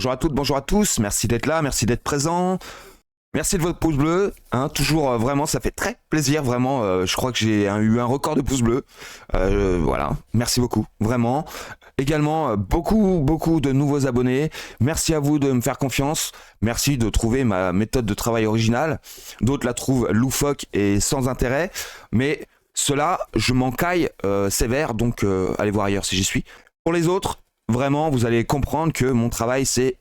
Bonjour à toutes, bonjour à tous, merci d'être là, merci d'être présent. Merci de votre pouce bleu, hein, toujours vraiment ça fait très plaisir, vraiment je crois que j'ai eu un record de pouces bleus, voilà, merci beaucoup, vraiment. Également beaucoup de nouveaux abonnés, merci à vous de me faire confiance, merci de trouver ma méthode de travail originale, d'autres la trouvent loufoque et sans intérêt, mais cela je m'en caille sévère, donc allez voir ailleurs si j'y suis. Pour les autres, vraiment vous allez comprendre que mon travail c'est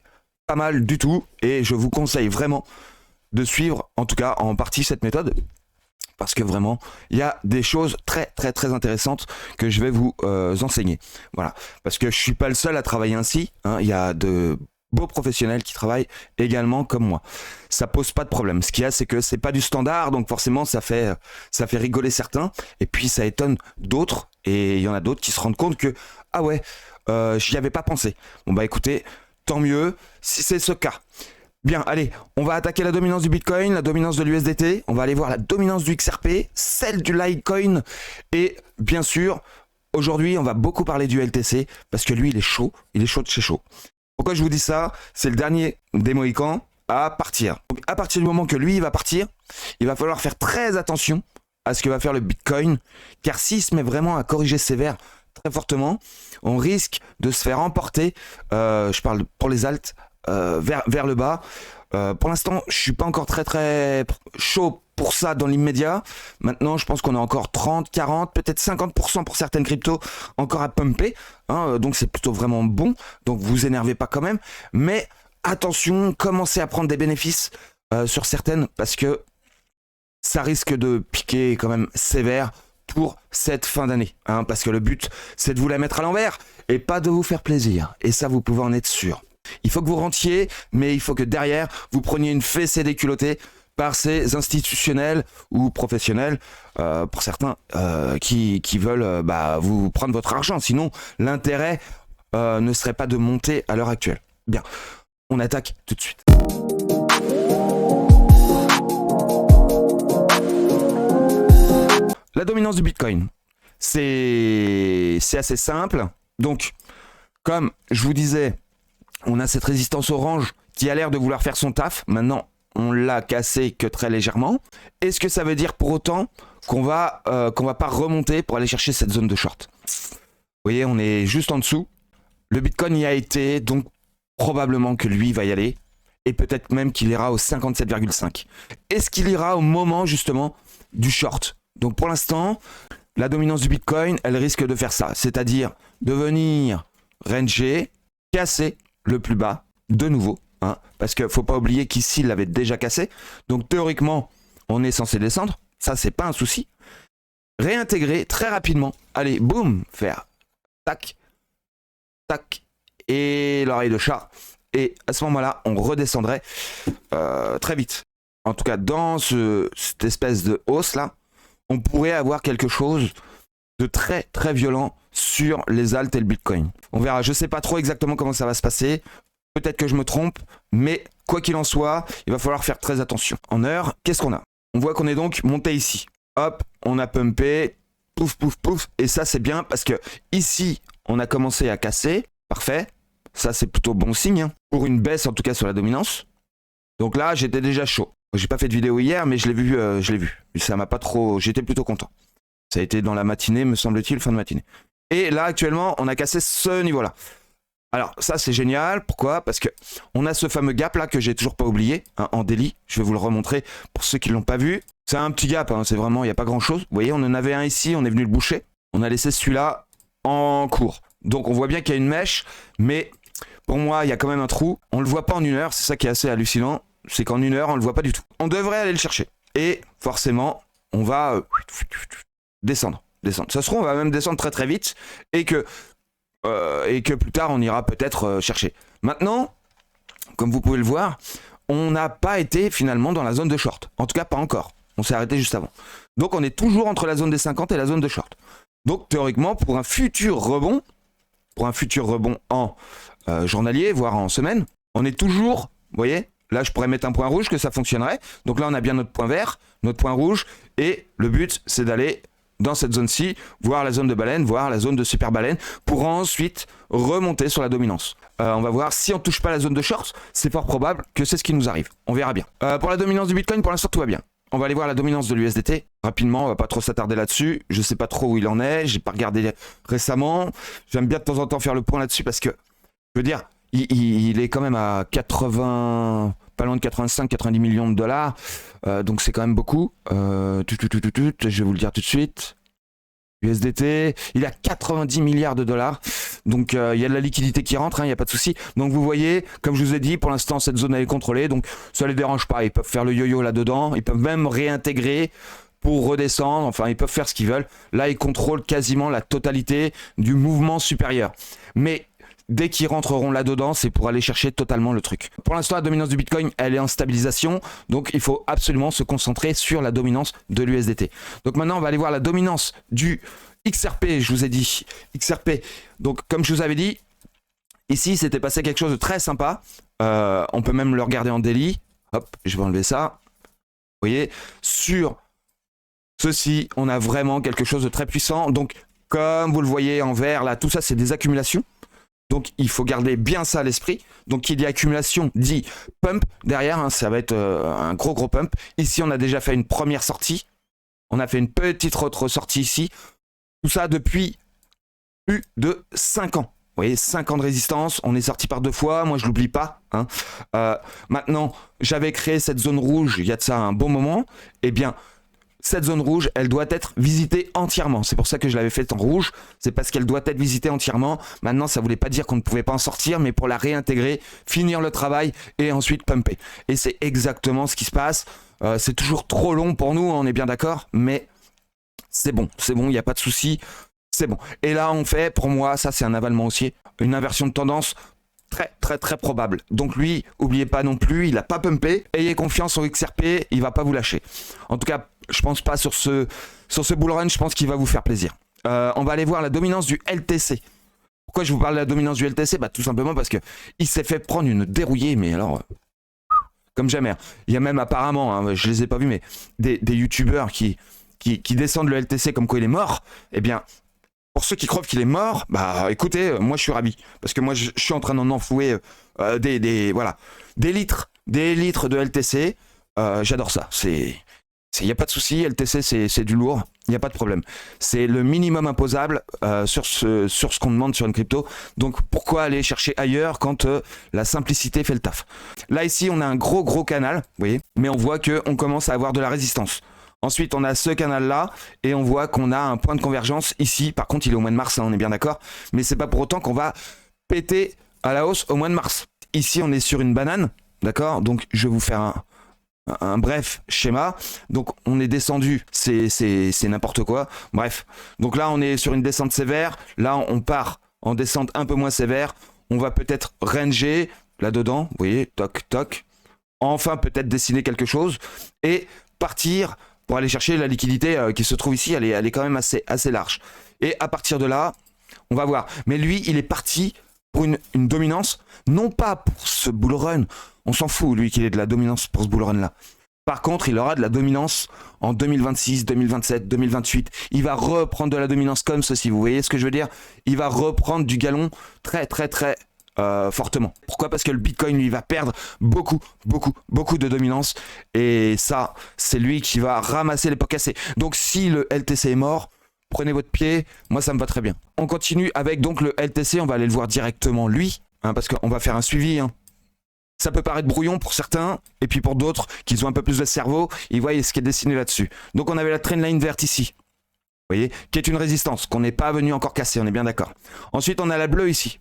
pas mal du tout et je vous conseille vraiment de suivre en tout cas en partie cette méthode parce que vraiment il y a des choses très intéressantes que je vais vous enseigner, voilà, parce que je suis pas le seul à travailler ainsi, hein. Il y a de beaux professionnels qui travaillent également comme moi, ça pose pas de problème. Ce qu'il y a c'est que c'est pas du standard, donc forcément ça fait rigoler certains et puis ça étonne d'autres, et il y en a d'autres qui se rendent compte que ah ouais, j'y avais pas pensé. Bon bah écoutez, tant mieux si c'est ce cas. Bien, allez, on va attaquer la dominance du Bitcoin, la dominance de l'USDT, on va aller voir la dominance du XRP, celle du Litecoin, et bien sûr, aujourd'hui, on va beaucoup parler du LTC, parce que lui, il est chaud de chez chaud. Pourquoi je vous dis ça? C'est le dernier des Mohicans à partir. Donc, à partir du moment que lui, il va partir, il va falloir faire très attention à ce que va faire le Bitcoin, car s'il se met vraiment à corriger sévère, très fortement, on risque de se faire emporter, je parle pour les alts, vers le bas. Pour l'instant, je suis pas encore très chaud pour ça dans l'immédiat. Maintenant, je pense qu'on a encore 30, 40, peut-être 50% pour certaines cryptos encore à pumper, hein, donc c'est plutôt vraiment bon. Donc vous énervez pas quand même, mais attention, commencez à prendre des bénéfices sur certaines parce que ça risque de piquer quand même sévère pour cette fin d'année, hein, parce que le but c'est de vous la mettre à l'envers et pas de vous faire plaisir, et ça vous pouvez en être sûr. Il faut que vous rentiez, mais il faut que derrière, vous preniez une fessée déculottée par ces institutionnels ou professionnels, pour certains, qui veulent vous prendre votre argent. Sinon, l'intérêt ne serait pas de monter à l'heure actuelle. Bien, on attaque tout de suite. La dominance du Bitcoin, c'est assez simple. Donc, comme je vous disais, on a cette résistance orange qui a l'air de vouloir faire son taf. Maintenant, on l'a cassé que très légèrement. Est-ce que ça veut dire pour autant qu'on va pas remonter pour aller chercher cette zone de short? Vous voyez, on est juste en dessous. Le Bitcoin y a été, donc probablement que lui va y aller. Et peut-être même qu'il ira au 57,5. Est-ce qu'il ira au moment justement du short? Donc pour l'instant, la dominance du Bitcoin, elle risque de faire ça. C'est-à-dire de venir ranger, casser le plus bas de nouveau, hein, parce qu'il ne faut pas oublier qu'ici il l'avait déjà cassé, donc théoriquement on est censé descendre, ça c'est pas un souci, réintégrer très rapidement, allez boum, faire tac tac et l'oreille de chat, et à ce moment là on redescendrait très vite. En tout cas dans cette espèce de hausse là, on pourrait avoir quelque chose de très violent sur les alts et le Bitcoin. On verra, je sais pas trop exactement comment ça va se passer, peut-être que je me trompe, mais quoi qu'il en soit, il va falloir faire très attention. En heure, qu'est-ce qu'on a? On voit qu'on est donc monté ici. Hop, on a pumpé, pouf, et ça c'est bien parce que ici, on a commencé à casser, parfait, ça c'est plutôt bon signe, hein, pour une baisse en tout cas sur la dominance. Donc là, j'étais déjà chaud. J'ai pas fait de vidéo hier, mais je l'ai vu. Ça m'a pas trop, j'étais plutôt content. Ça a été dans la matinée, me semble-t-il, fin de matinée. Et là, actuellement, on a cassé ce niveau-là. Alors, ça, c'est génial. Pourquoi? Parce que on a ce fameux gap-là que j'ai toujours pas oublié, hein, en daily. Je vais vous le remontrer pour ceux qui l'ont pas vu. C'est un petit gap, hein, c'est vraiment, il n'y a pas grand-chose. Vous voyez, on en avait un ici, on est venu le boucher. On a laissé celui-là en cours. Donc, on voit bien qu'il y a une mèche, mais pour moi, il y a quand même un trou. On le voit pas en une heure, c'est ça qui est assez hallucinant. C'est qu'en une heure, on le voit pas du tout. On devrait aller le chercher. Et forcément, on va descendre. Ça se trouve, on va même descendre très vite et que plus tard, on ira peut-être chercher. Maintenant, comme vous pouvez le voir, on n'a pas été finalement dans la zone de short. En tout cas, pas encore. On s'est arrêté juste avant. Donc, on est toujours entre la zone des 50 et la zone de short. Donc, théoriquement, pour un futur rebond en journalier, voire en semaine, on est toujours, vous voyez, là, je pourrais mettre un point rouge que ça fonctionnerait. Donc là, on a bien notre point vert, notre point rouge, et le but, c'est d'aller dans cette zone-ci, voir la zone de baleine, voir la zone de super baleine, pour ensuite remonter sur la dominance. On va voir si on touche pas la zone de short, c'est fort probable que c'est ce qui nous arrive. On verra bien. Pour la dominance du Bitcoin, pour l'instant tout va bien. On va aller voir la dominance de l'USDT. Rapidement, on va pas trop s'attarder là-dessus. Je sais pas trop où il en est. J'ai pas regardé récemment. J'aime bien de temps en temps faire le point là-dessus parce que, je veux dire, il est quand même à 80, pas loin de 85-90 millions de dollars. Donc c'est quand même beaucoup. Je vais vous le dire tout de suite. USDT, il a 90 milliards de dollars. Donc il y a de la liquidité qui rentre, il n'y a pas de souci. Donc vous voyez, comme je vous ai dit, pour l'instant cette zone elle est contrôlée, donc ça les dérange pas. Ils peuvent faire le yo-yo là-dedans, ils peuvent même réintégrer pour redescendre, enfin ils peuvent faire ce qu'ils veulent. Là ils contrôlent quasiment la totalité du mouvement supérieur. Mais dès qu'ils rentreront là-dedans, c'est pour aller chercher totalement le truc. Pour l'instant, la dominance du Bitcoin, elle est en stabilisation. Donc, il faut absolument se concentrer sur la dominance de l'USDT. Donc maintenant, on va aller voir la dominance du XRP. Je vous ai dit XRP. Donc, comme je vous avais dit, ici, c'était passé quelque chose de très sympa. On peut même le regarder en daily. Hop, je vais enlever ça. Vous voyez, sur ceci, on a vraiment quelque chose de très puissant. Donc, comme vous le voyez en vert, là, tout ça, c'est des accumulations. Donc, il faut garder bien ça à l'esprit. Donc, il y a accumulation dit pump derrière. Hein, ça va être un gros pump. Ici, on a déjà fait une première sortie. On a fait une petite autre sortie ici. Tout ça depuis plus de 5 ans. Vous voyez, 5 ans de résistance. On est sorti par 2 fois. Moi, je l'oublie pas. Hein. Maintenant, j'avais créé cette zone rouge il y a de ça un bon moment. Eh bien, cette zone rouge, elle doit être visitée entièrement. C'est pour ça que je l'avais faite en rouge. C'est parce qu'elle doit être visitée entièrement. Maintenant, ça ne voulait pas dire qu'on ne pouvait pas en sortir, mais pour la réintégrer, finir le travail et ensuite pumper. Et c'est exactement ce qui se passe. C'est toujours trop long pour nous, on est bien d'accord, mais c'est bon, il n'y a pas de souci. C'est bon. Et là, on fait, pour moi, ça c'est un avalement haussier, une inversion de tendance très probable. Donc lui, oubliez pas non plus, il n'a pas pumpé. Ayez confiance au XRP, il va pas vous lâcher. En tout cas, je pense pas sur ce bull run, je pense qu'il va vous faire plaisir. On va aller voir la dominance du LTC. Pourquoi je vous parle de la dominance du LTC? Bah tout simplement parce que il s'est fait prendre une dérouillée, mais alors comme jamais. Il y a même apparemment, hein, je les ai pas vus, mais des youtubeurs qui descendent le LTC comme quoi il est mort. Eh bien, pour ceux qui croient qu'il est mort, bah écoutez, moi je suis ravi. Parce que moi je suis en train d'en enflouer des litres de LTC. J'adore ça. Il n'y a pas de souci, LTC c'est du lourd, il n'y a pas de problème. C'est le minimum imposable sur ce qu'on demande sur une crypto. Donc pourquoi aller chercher ailleurs quand la simplicité fait le taf? Là ici on a un gros canal, vous voyez, mais on voit qu'on commence à avoir de la résistance. Ensuite, on a ce canal-là et on voit qu'on a un point de convergence ici. Par contre, il est au mois de mars, hein, on est bien d'accord. Mais c'est pas pour autant qu'on va péter à la hausse au mois de mars. Ici, on est sur une banane, d'accord? Donc, je vais vous faire un bref schéma. Donc, on est descendu, c'est n'importe quoi. Bref. Donc là, on est sur une descente sévère. Là, on part en descente un peu moins sévère. On va peut-être ranger là-dedans. Vous voyez, toc. Enfin, peut-être dessiner quelque chose et partir pour aller chercher la liquidité qui se trouve ici, elle est quand même assez large. Et à partir de là, on va voir. Mais lui, il est parti pour une dominance, non pas pour ce bull run. On s'en fout, lui, qu'il ait de la dominance pour ce bull run-là. Par contre, il aura de la dominance en 2026, 2027, 2028. Il va reprendre de la dominance comme ceci. Vous voyez ce que je veux dire? Il va reprendre du galon très fortement. Pourquoi? Parce que le Bitcoin lui va perdre beaucoup de dominance et ça c'est lui qui va ramasser les pots cassés. Donc si le LTC est mort, prenez votre pied, moi ça me va très bien. On continue avec donc le LTC, on va aller le voir directement lui, hein, parce qu'on va faire un suivi. Hein. Ça peut paraître brouillon pour certains, et puis pour d'autres qui ont un peu plus de cerveau, ils voient ce qui est dessiné là-dessus. Donc on avait la trendline verte ici, vous voyez, qui est une résistance qu'on n'est pas venu encore casser, on est bien d'accord. Ensuite on a la bleue ici.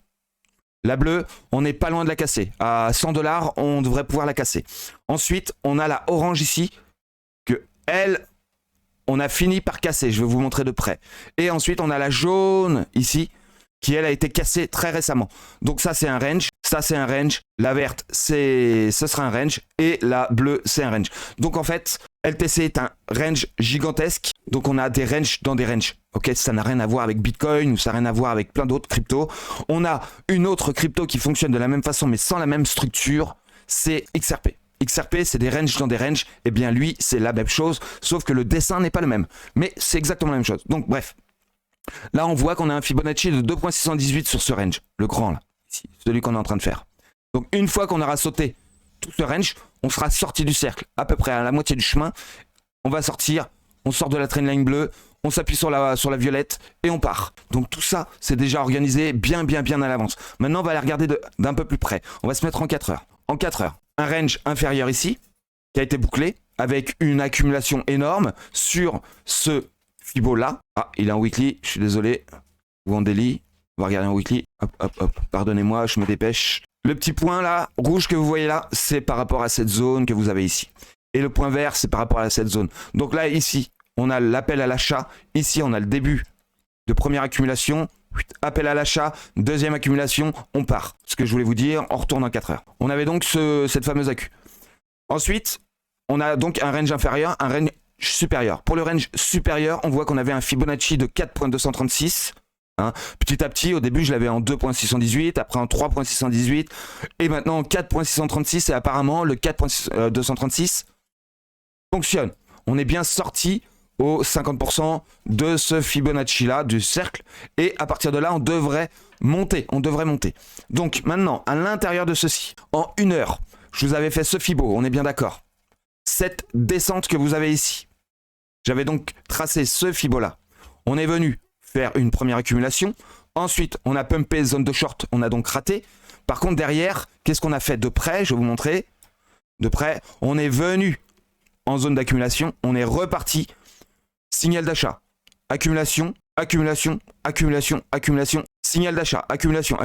La bleue, on n'est pas loin de la casser. À 100 $, on devrait pouvoir la casser. Ensuite, on a la orange ici, que elle, on a fini par casser. Je vais vous montrer de près. Et ensuite, on a la jaune ici, qui elle a été cassée très récemment. Donc ça, c'est un range. Ça, c'est un range. La verte, ce sera un range. Et la bleue, c'est un range. Donc en fait, LTC est un range gigantesque. Donc on a des ranges dans des ranges. Ok, ça n'a rien à voir avec Bitcoin ou ça n'a rien à voir avec plein d'autres cryptos. On a une autre crypto qui fonctionne de la même façon mais sans la même structure. C'est XRP. XRP, c'est des ranges dans des ranges. Eh bien lui, c'est la même chose, sauf que le dessin n'est pas le même. Mais c'est exactement la même chose. Donc bref. Là, on voit qu'on a un Fibonacci de 2.618 sur ce range. Le grand là. ici, celui qu'on est en train de faire. Donc une fois qu'on aura sauté tout ce range, on sera sorti du cercle, à peu près à la moitié du chemin. On va sortir, on sort de la trendline bleue, on s'appuie sur la violette et on part. Donc tout ça, c'est déjà organisé bien à l'avance. Maintenant, on va aller regarder d'un peu plus près. On va se mettre en 4 heures. En 4 heures, un range inférieur ici, qui a été bouclé, avec une accumulation énorme sur ce Fibo là. Ah, il est en weekly, je suis désolé. Ou en daily. On va regarder en weekly. Hop. Pardonnez-moi, je me dépêche. Le petit point là, rouge que vous voyez là, c'est par rapport à cette zone que vous avez ici. Et le point vert, c'est par rapport à cette zone. Donc là, ici, on a l'appel à l'achat. Ici, on a le début de première accumulation. Appel à l'achat, deuxième accumulation, on part. Ce que je voulais vous dire, on retourne en 4 heures. On avait donc cette fameuse accu. Ensuite, on a donc un range inférieur, un range supérieur. Pour le range supérieur, on voit qu'on avait un Fibonacci de 4.236. Hein. Petit à petit, au début, je l'avais en 2.618, après en 3.618, et maintenant en 4.636, et apparemment, le 4.236 fonctionne. On est bien sorti au 50% de ce Fibonacci-là, du cercle, et à partir de là, on devrait monter. Donc maintenant, à l'intérieur de ceci, en 1 heure, je vous avais fait ce Fibo, on est bien d'accord. Cette descente que vous avez ici, j'avais donc tracé ce Fibo-là. On est venu faire une première accumulation. Ensuite, on a pumpé zone de short, on a donc raté. Par contre, derrière, qu'est-ce qu'on a fait de près? Je vais vous montrer. De près, on est venu en zone d'accumulation, on est reparti. Signal d'achat, accumulation, signal d'achat, accumulation.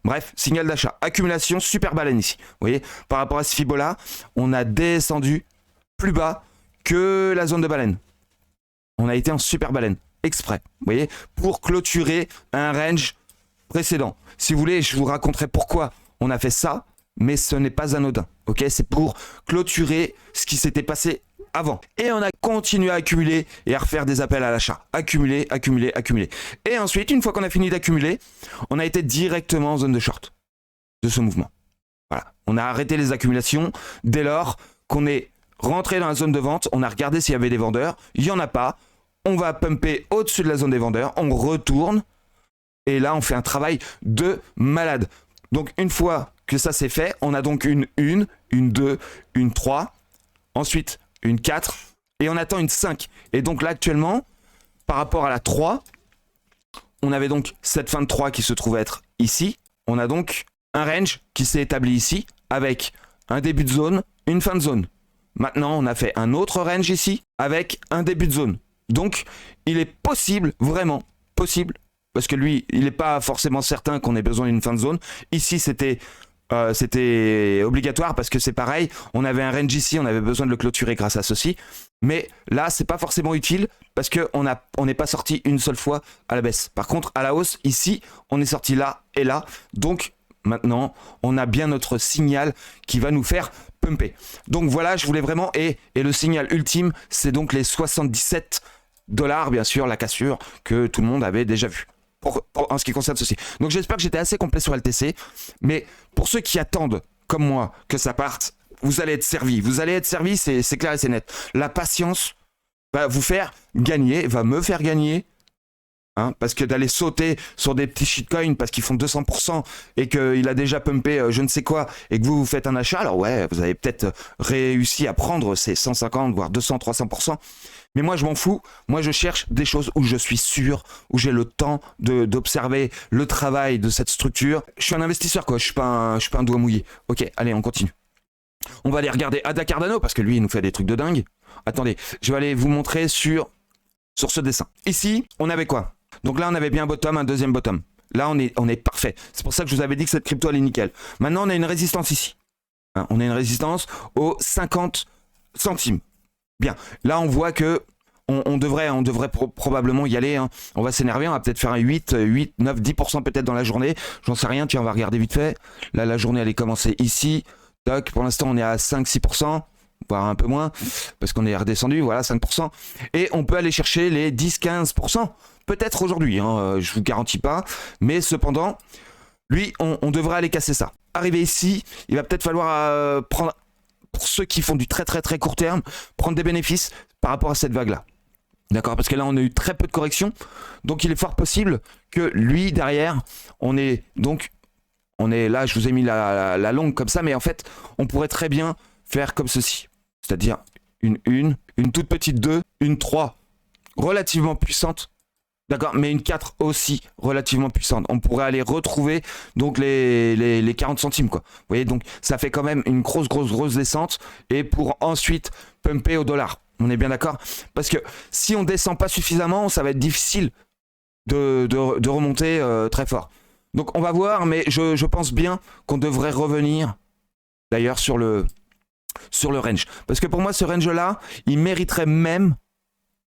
Bref, signal d'achat, accumulation, super baleine ici. Vous voyez, par rapport à ce Fibo-là, on a descendu plus bas que la zone de baleine. On a été en super baleine, exprès, vous voyez, pour clôturer un range précédent. Si vous voulez, je vous raconterai pourquoi on a fait ça, mais ce n'est pas anodin, ok? C'est pour clôturer ce qui s'était passé avant. Et on a continué à accumuler et à refaire des appels à l'achat. Accumuler. Et ensuite, une fois qu'on a fini d'accumuler, on a été directement en zone de short de ce mouvement. Voilà. On a arrêté les accumulations dès lors qu'on est rentré dans la zone de vente. On a regardé s'il y avait des vendeurs. Il n'y en a pas. On va pumper au-dessus de la zone des vendeurs. On retourne. Et là, on fait un travail de malade. Donc, une fois que ça c'est fait, on a donc une 2, une 3. Ensuite, une 4 et on attend une 5. Et donc là actuellement, par rapport à la 3, on avait donc cette fin de 3 qui se trouve être ici. On a donc un range qui s'est établi ici avec un début de zone, une fin de zone. Maintenant, on a fait un autre range ici avec un début de zone. Donc, il est possible, vraiment possible, parce que lui, il n'est pas forcément certain qu'on ait besoin d'une fin de zone. Ici, c'était obligatoire parce que c'est pareil, on avait un range ici, on avait besoin de le clôturer grâce à ceci, mais là c'est pas forcément utile parce qu'on n'est pas sorti une seule fois à la baisse. Par contre à la hausse, ici on est sorti là et là, donc maintenant on a bien notre signal qui va nous faire pumper. Donc voilà, je voulais vraiment, et le signal ultime c'est donc les $77, bien sûr, la cassure que tout le monde avait déjà vu. En ce qui concerne ceci. Donc j'espère que j'étais assez complet sur LTC, mais pour ceux qui attendent, comme moi, que ça parte, vous allez être servis. C'est clair et c'est net. La patience va vous faire gagner, va me faire gagner, hein, parce que d'aller sauter sur des petits shitcoins parce qu'ils font 200% et qu'il a déjà pumpé je ne sais quoi, et que vous faites un achat, alors ouais, vous avez peut-être réussi à prendre ces 150, voire 200, 300%. Mais moi, je m'en fous. Moi, je cherche des choses où je suis sûr, où j'ai le temps d'observer le travail de cette structure. Je suis un investisseur, quoi. Je suis pas un doigt mouillé. Ok, allez, on continue. On va aller regarder Ada Cardano, parce que lui, il nous fait des trucs de dingue. Attendez, je vais aller vous montrer sur ce dessin. Ici, on avait quoi? Donc là, on avait bien un bottom, un deuxième bottom. Là, on est parfait. C'est pour ça que je vous avais dit que cette crypto, elle est nickel. Maintenant, on a une résistance ici. Hein, on a une résistance aux 50 centimes. Bien, là on voit que on devrait probablement y aller, hein. On va s'énerver, on va peut-être faire un 8, 9, 10% peut-être dans la journée, j'en sais rien, tiens on va regarder vite fait. Là la journée elle est commencée ici, toc, pour l'instant on est à 5-6%, voire un peu moins, parce qu'on est redescendu, voilà 5%, et on peut aller chercher les 10-15%, peut-être aujourd'hui, hein, je vous garantis pas, mais cependant, lui on devrait aller casser ça. Arrivé ici, il va peut-être falloir prendre, pour ceux qui font du très court terme, prendre des bénéfices par rapport à cette vague-là. D'accord? Parce que là, on a eu très peu de corrections. Donc, il est fort possible que lui, derrière, on ait donc on est là, je vous ai mis la longue comme ça, mais en fait, on pourrait très bien faire comme ceci. C'est-à-dire une toute petite 2, une 3 relativement puissante, d'accord, mais une 4 aussi relativement puissante. On pourrait aller retrouver donc les 40 centimes, quoi. Vous voyez, donc ça fait quand même une grosse descente, et pour ensuite pumper au dollar. On est bien d'accord? Parce que si on descend pas suffisamment, ça va être difficile de remonter très fort. Donc on va voir, mais je pense bien qu'on devrait revenir d'ailleurs sur le range. Parce que pour moi, ce range-là, il mériterait même, vous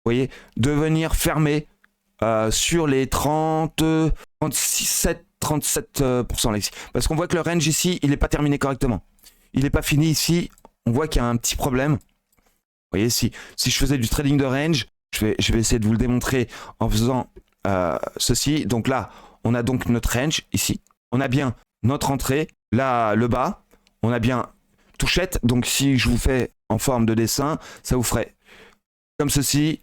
voyez, de venir fermer sur les 37% là ici. Parce qu'on voit que le range ici, il n'est pas terminé correctement. Il n'est pas fini ici. On voit qu'il y a un petit problème. Vous voyez, si je faisais du trading de range, je vais essayer de vous le démontrer en faisant ceci. Donc là, on a donc notre range ici. On a bien notre entrée, là le bas. On a bien touchette. Donc si je vous fais en forme de dessin, ça vous ferait comme ceci,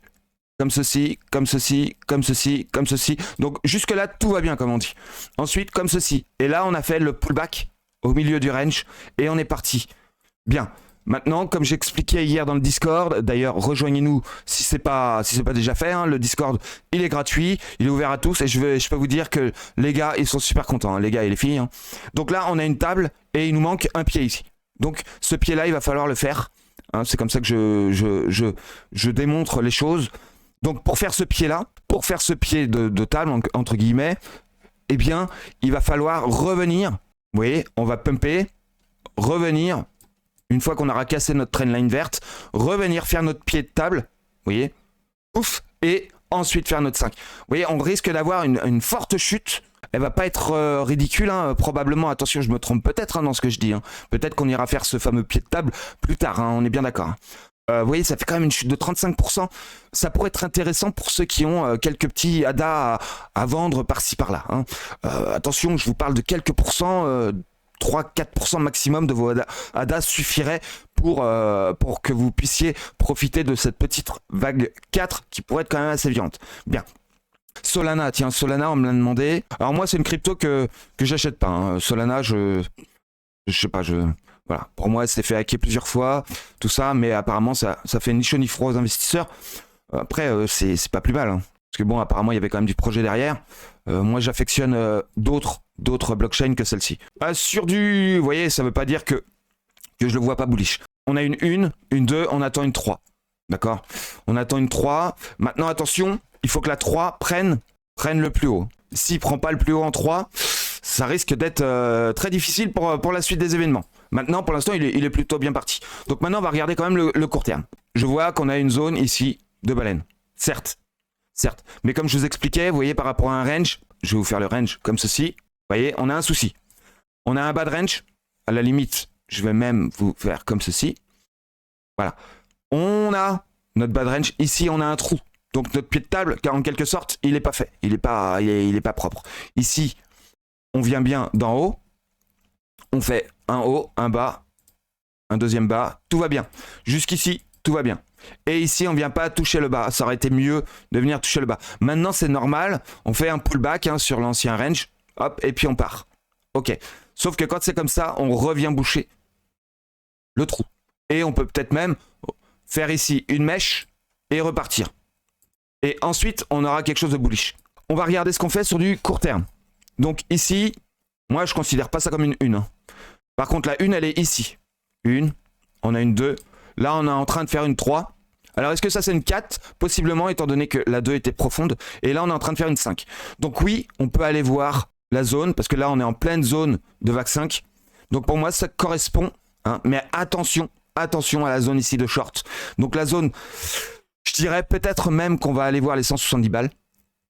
comme ceci, comme ceci, comme ceci, comme ceci. Donc jusque là, tout va bien comme on dit. Ensuite, comme ceci. Et là, on a fait le pullback au milieu du range et on est parti. Bien. Maintenant, comme j'expliquais hier dans le Discord, d'ailleurs, rejoignez-nous si c'est pas déjà fait. Hein, le Discord, il est gratuit, il est ouvert à tous, et je peux vous dire que les gars, ils sont super contents, hein, les gars et les filles. Hein. Donc là, on a une table et il nous manque un pied ici. Donc ce pied-là, il va falloir le faire. Hein, c'est comme ça que je démontre les choses. Donc pour faire ce pied-là, pour faire ce pied de table entre guillemets, eh bien, il va falloir revenir. Vous voyez, on va pumper, revenir. Une fois qu'on aura cassé notre trendline verte, revenir faire notre pied de table, vous voyez, ouf, et ensuite faire notre 5. Vous voyez, on risque d'avoir une forte chute. Elle va pas être ridicule, hein, probablement. Attention, je me trompe peut-être hein, dans ce que je dis. Hein. Peut-être qu'on ira faire ce fameux pied de table plus tard, hein, on est bien d'accord. Hein. Vous voyez, ça fait quand même une chute de 35%. Ça pourrait être intéressant pour ceux qui ont quelques petits ADA à vendre par-ci par-là. Hein. Attention, je vous parle de quelques pourcents. 3-4% maximum de vos ADA suffirait pour que vous puissiez profiter de cette petite vague 4 qui pourrait être quand même assez violente. Bien. Solana, tiens, Solana, on me l'a demandé. Alors moi, c'est une crypto que j'achète pas. Hein. Solana, je sais pas, voilà. Pour moi, elle s'est fait hacker plusieurs fois, tout ça, mais apparemment, ça fait ni chaud ni froid aux investisseurs. Après, c'est pas plus mal. Hein. Parce que bon, apparemment, il y avait quand même du projet derrière. Moi, j'affectionne d'autres blockchains que celle-ci. Sur du... Vous voyez, ça veut pas dire que je le vois pas bullish. On a une 2, on attend une 3. D'accord? On attend une 3. Maintenant, attention, il faut que la 3 prenne le plus haut. S'il prend pas le plus haut en 3, ça risque d'être très difficile pour la suite des événements. Maintenant, pour l'instant, il est plutôt bien parti. Donc maintenant, on va regarder quand même le court terme. Je vois qu'on a une zone ici de baleine. Certes. Mais comme je vous expliquais, vous voyez, par rapport à un range, je vais vous faire le range comme ceci. Vous voyez, on a un souci. On a un bas de range. À la limite, je vais même vous faire comme ceci. Voilà. On a notre bas de range. Ici, on a un trou. Donc notre pied de table, car en quelque sorte, il n'est pas fait. Il n'est pas propre. Ici, on vient bien d'en haut. On fait un haut, un bas, un deuxième bas. Tout va bien. Jusqu'ici, tout va bien. Et ici, on ne vient pas toucher le bas. Ça aurait été mieux de venir toucher le bas. Maintenant, c'est normal. On fait un pullback hein, sur l'ancien range. Hop, et puis on part. Ok. Sauf que quand c'est comme ça, on revient boucher le trou. Et on peut peut-être même faire ici une mèche et repartir. Et ensuite, on aura quelque chose de bullish. On va regarder ce qu'on fait sur du court terme. Donc ici, moi, je ne considère pas ça comme une 1. Hein. Par contre, la 1, elle est ici. Une. On a une 2. Là, on est en train de faire une 3. Alors, est-ce que ça, c'est une 4? Possiblement, étant donné que la 2 était profonde. Et là, on est en train de faire une 5. Donc oui, on peut aller voir la zone, parce que là, on est en pleine zone de VAC 5. Donc pour moi, ça correspond. Hein, mais attention à la zone ici de short. Donc la zone, je dirais peut-être même qu'on va aller voir les 170 balles.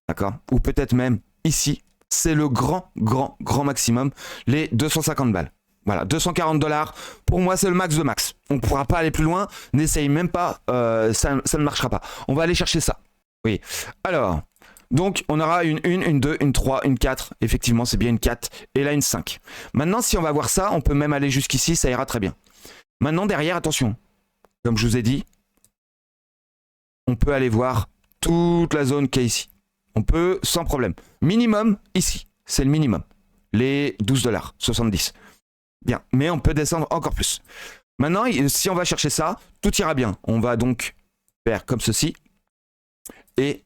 D'accord? Ou peut-être même ici, c'est le grand maximum, les 250 balles. Voilà, 240 $. Pour moi, c'est le max de max. On ne pourra pas aller plus loin. N'essaye même pas. Ça ne marchera pas. On va aller chercher ça. Oui. Alors, donc, on aura une 2, une 3, une 4. Effectivement, c'est bien une 4. Et là, une 5. Maintenant, si on va voir ça, on peut même aller jusqu'ici. Ça ira très bien. Maintenant, derrière, attention. Comme je vous ai dit, on peut aller voir toute la zone qui est ici. On peut sans problème. Minimum, ici. C'est le minimum. les 12,70 $. Bien, mais on peut descendre encore plus. Maintenant, si on va chercher ça, tout ira bien. On va donc faire comme ceci. Et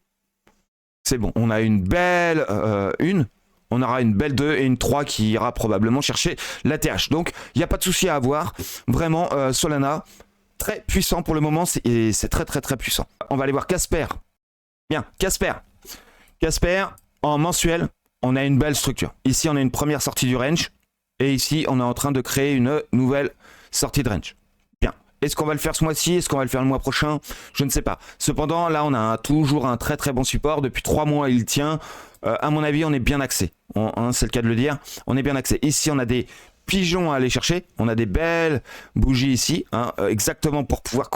c'est bon. On a une belle 1. On aura une belle 2 et une 3 qui ira probablement chercher la TH. Donc, il n'y a pas de souci à avoir. Vraiment, Solana, très puissant pour le moment. Et c'est très, très, très puissant. On va aller voir Casper. Bien, Casper. Casper, en mensuel, on a une belle structure. Ici, on a une première sortie du range. Et ici, on est en train de créer une nouvelle sortie de range. Bien. Est-ce qu'on va le faire ce mois-ci? Est-ce qu'on va le faire le mois prochain? Je ne sais pas. Cependant, là, on a toujours un très très bon support. Depuis 3 mois, il tient. À mon avis, on est bien axé. C'est le cas de le dire. On est bien axé. Ici, on a des pigeons à aller chercher. On a des belles bougies ici. Exactement pour pouvoir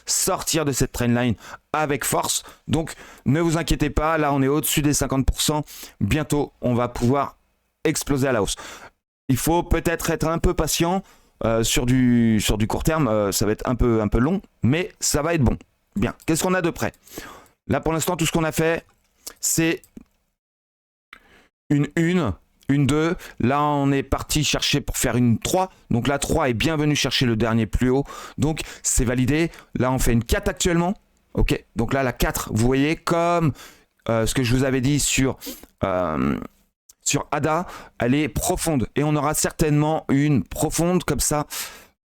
sortir de cette trendline avec force. Donc, ne vous inquiétez pas. Là, on est au-dessus des 50%. Bientôt, on va pouvoir exploser à la hausse. Il faut peut-être être un peu patient sur du court terme. Ça va être un peu long, mais ça va être bon. Bien. Qu'est-ce qu'on a de près? Là, pour l'instant, tout ce qu'on a fait, c'est une 1, une 2. Là, on est parti chercher pour faire une 3. Donc la 3 est bien venue chercher le dernier plus haut. Donc, c'est validé. Là, on fait une 4 actuellement. Ok. Donc là, la 4, vous voyez, comme ce que je vous avais dit sur ADA, elle est profonde. Et on aura certainement une profonde comme ça.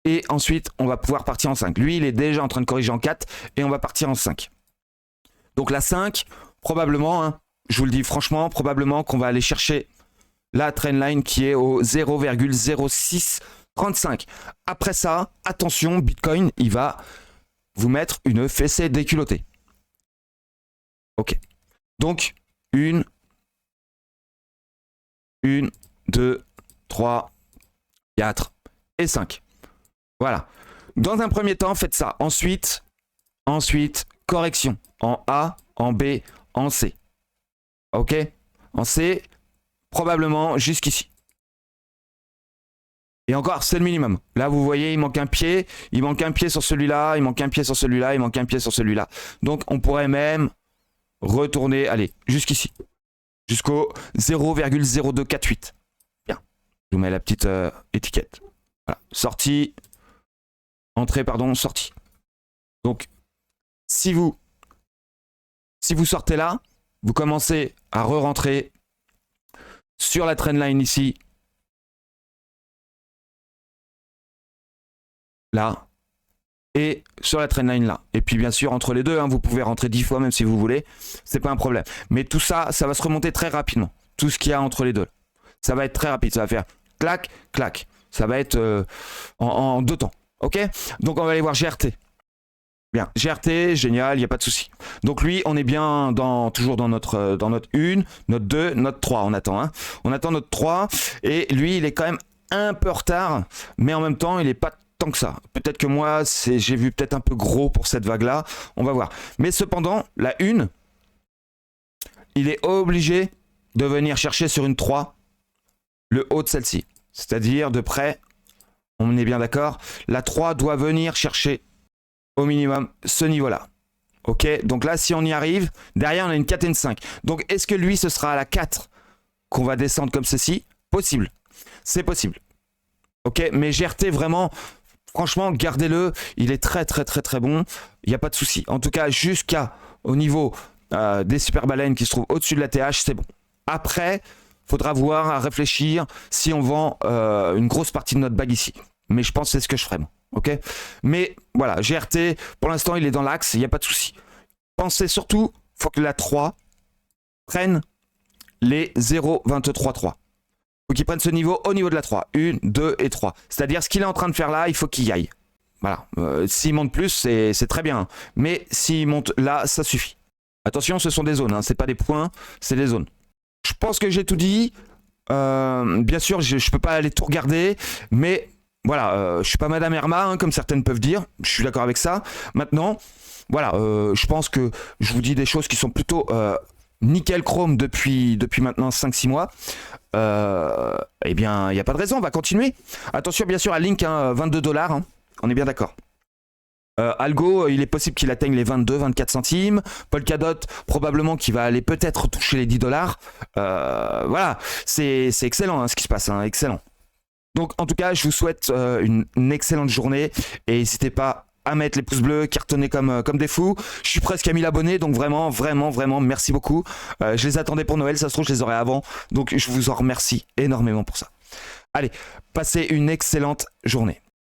Et ensuite, on va pouvoir partir en 5. Lui, il est déjà en train de corriger en 4. Et on va partir en 5. Donc la 5, probablement, je vous le dis franchement, probablement qu'on va aller chercher la trendline qui est au 0,0635. Après ça, attention, Bitcoin, il va vous mettre une fessée déculottée. Ok. Donc, 1, 2, 3, 4 et 5. Voilà. Dans un premier temps, faites ça. Ensuite, correction en A, en B, en C. Ok? En C, probablement jusqu'ici. Et encore, c'est le minimum. Là, vous voyez, il manque un pied. Il manque un pied sur celui-là. Il manque un pied sur celui-là. Il manque un pied sur celui-là. Donc, on pourrait même retourner, allez, jusqu'ici. Jusqu'au 0,0248. Bien. Je vous mets la petite étiquette. Voilà. Sortie. Entrée, pardon, sortie. Donc, si vous sortez là, vous commencez à re-rentrer sur la trendline ici. Là. Et sur la trendline là. Et puis bien sûr, entre les deux, vous pouvez rentrer 10 fois même si vous voulez. C'est pas un problème. Mais tout ça, ça va se remonter très rapidement. Tout ce qu'il y a entre les deux. Ça va être très rapide. Ça va faire clac, clac. Ça va être en 2 temps. Ok? Donc on va aller voir GRT. Bien, GRT, génial, il n'y a pas de souci. Donc lui, on est bien toujours dans notre 1, notre 2, notre 3. On attend. On attend notre 3. Et lui, il est quand même un peu en retard. Mais en même temps, il n'est pas tant que ça. Peut-être que moi, j'ai vu peut-être un peu gros pour cette vague-là. On va voir. Mais cependant, la 1, il est obligé de venir chercher sur une 3 le haut de celle-ci. C'est-à-dire de près, on est bien d'accord, la 3 doit venir chercher au minimum ce niveau-là. Ok, donc là, si on y arrive, derrière, on a une 4 et une 5. Donc, est-ce que lui, ce sera à la 4 qu'on va descendre comme ceci? Possible. C'est possible. Ok, mais GRT, vraiment, franchement, gardez-le. Il est très, très, très, très bon. Il n'y a pas de souci. En tout cas, jusqu'au niveau des super baleines qui se trouvent au-dessus de la TH, c'est bon. Après, faudra voir, à réfléchir si on vend une grosse partie de notre bague ici. Mais je pense que c'est ce que je ferai, moi. Ok, mais voilà, GRT, pour l'instant, il est dans l'axe, il n'y a pas de souci. Pensez surtout, il faut que la 3 prenne les 0,233. Il faut qu'il prenne ce niveau au niveau de la 3. 1, 2 et 3. C'est-à-dire, ce qu'il est en train de faire là, il faut qu'il y aille. Voilà. S'il monte plus, c'est très bien. Mais s'il monte là, ça suffit. Attention, ce sont des zones. Ce n'est pas des points, c'est des zones. Je pense que j'ai tout dit. Bien sûr, je ne peux pas aller tout regarder. Mais voilà, je ne suis pas Madame Irma, comme certaines peuvent dire. Je suis d'accord avec ça. Maintenant, voilà, je pense que je vous dis des choses qui sont plutôt nickel chrome depuis maintenant 5-6 mois. Eh bien, il n'y a pas de raison, on va continuer. Attention, bien sûr, à Link, $22. On est bien d'accord. Algo, il est possible qu'il atteigne les 22-24 centimes. Polkadot, probablement qu'il va aller peut-être toucher les $10. Voilà, c'est excellent hein, ce qui se passe, hein, excellent. Donc en tout cas, je vous souhaite une excellente journée et n'hésitez pas à mettre les pouces bleus, cartonner comme des fous. Je suis presque à 1000 abonnés, donc vraiment, vraiment, vraiment, merci beaucoup. Je les attendais pour Noël, ça se trouve, je les aurais avant. Donc je vous en remercie énormément pour ça. Allez, passez une excellente journée.